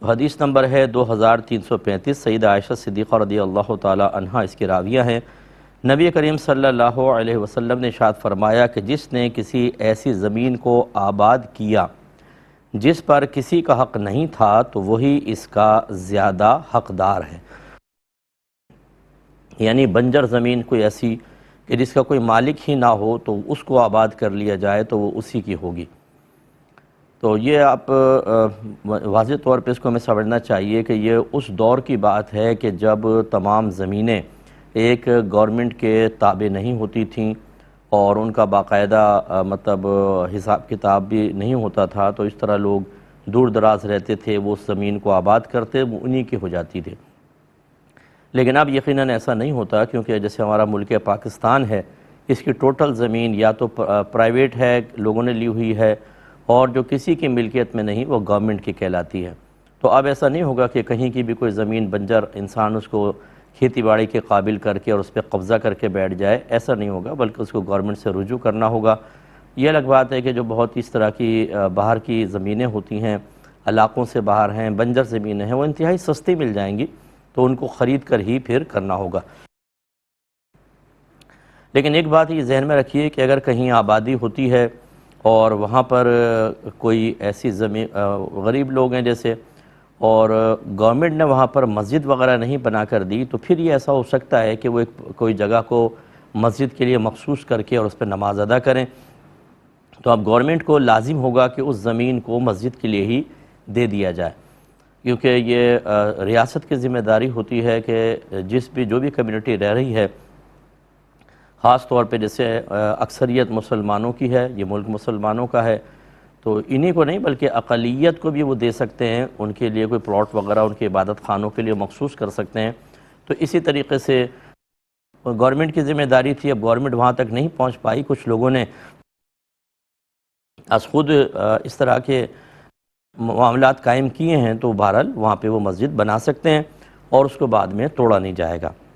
حدیث نمبر ہے 2335۔ سیدہ عائشہ صدیقہ رضی اللہ تعالی عنہا اس کی راویہ ہیں۔ نبی کریم صلی اللہ علیہ وسلم نے ارشاد فرمایا کہ جس نے کسی ایسی زمین کو آباد کیا جس پر کسی کا حق نہیں تھا تو وہی اس کا زیادہ حقدار ہے۔ یعنی بنجر زمین کوئی ایسی کہ جس کا کوئی مالک ہی نہ ہو تو اس کو آباد کر لیا جائے تو وہ اسی کی ہوگی۔ تو یہ آپ واضح طور پہ اس کو ہمیں سمجھنا چاہیے کہ یہ اس دور کی بات ہے کہ جب تمام زمینیں ایک گورنمنٹ کے تابع نہیں ہوتی تھیں اور ان کا باقاعدہ مطلب حساب کتاب بھی نہیں ہوتا تھا، تو اس طرح لوگ دور دراز رہتے تھے، وہ اس زمین کو آباد کرتے، وہ انہی کی ہو جاتی تھی۔ لیکن اب یقیناً ایسا نہیں ہوتا، کیونکہ جیسے ہمارا ملک پاکستان ہے، اس کی ٹوٹل زمین یا تو پرائیویٹ ہے، لوگوں نے لی ہوئی ہے، اور جو کسی کی ملکیت میں نہیں وہ گورنمنٹ کی کہلاتی ہے۔ تو اب ایسا نہیں ہوگا کہ کہیں کی بھی کوئی زمین بنجر انسان اس کو کھیتی باڑی کے قابل کر کے اور اس پہ قبضہ کر کے بیٹھ جائے، ایسا نہیں ہوگا، بلکہ اس کو گورنمنٹ سے رجوع کرنا ہوگا۔ یہ الگ بات ہے کہ جو بہت اس طرح کی باہر کی زمینیں ہوتی ہیں، علاقوں سے باہر ہیں، بنجر زمینیں ہیں، وہ انتہائی سستی مل جائیں گی، تو ان کو خرید کر ہی پھر کرنا ہوگا۔ لیکن ایک بات یہ ذہن میں رکھیے کہ اگر کہیں آبادی ہوتی ہے اور وہاں پر کوئی ایسی زمین غریب لوگ ہیں جیسے، اور گورنمنٹ نے وہاں پر مسجد وغیرہ نہیں بنا کر دی، تو پھر یہ ایسا ہو سکتا ہے کہ وہ کوئی جگہ کو مسجد کے لیے مخصوص کر کے اور اس پہ نماز ادا کریں۔ تو اب گورنمنٹ کو لازم ہوگا کہ اس زمین کو مسجد کے لیے ہی دے دیا جائے، کیونکہ یہ ریاست کی ذمہ داری ہوتی ہے کہ جو بھی کمیونٹی رہ رہی ہے، خاص طور پہ جیسے اکثریت مسلمانوں کی ہے، یہ ملک مسلمانوں کا ہے، تو انہی کو نہیں بلکہ اقلیت کو بھی وہ دے سکتے ہیں، ان کے لیے کوئی پلاٹ وغیرہ ان کے عبادت خانوں کے لیے مخصوص کر سکتے ہیں۔ تو اسی طریقے سے گورنمنٹ کی ذمہ داری تھی، اب گورنمنٹ وہاں تک نہیں پہنچ پائی، کچھ لوگوں نے از خود اس طرح کے معاملات قائم کیے ہیں، تو بہرحال وہاں پہ وہ مسجد بنا سکتے ہیں اور اس کو بعد میں توڑا نہیں جائے گا۔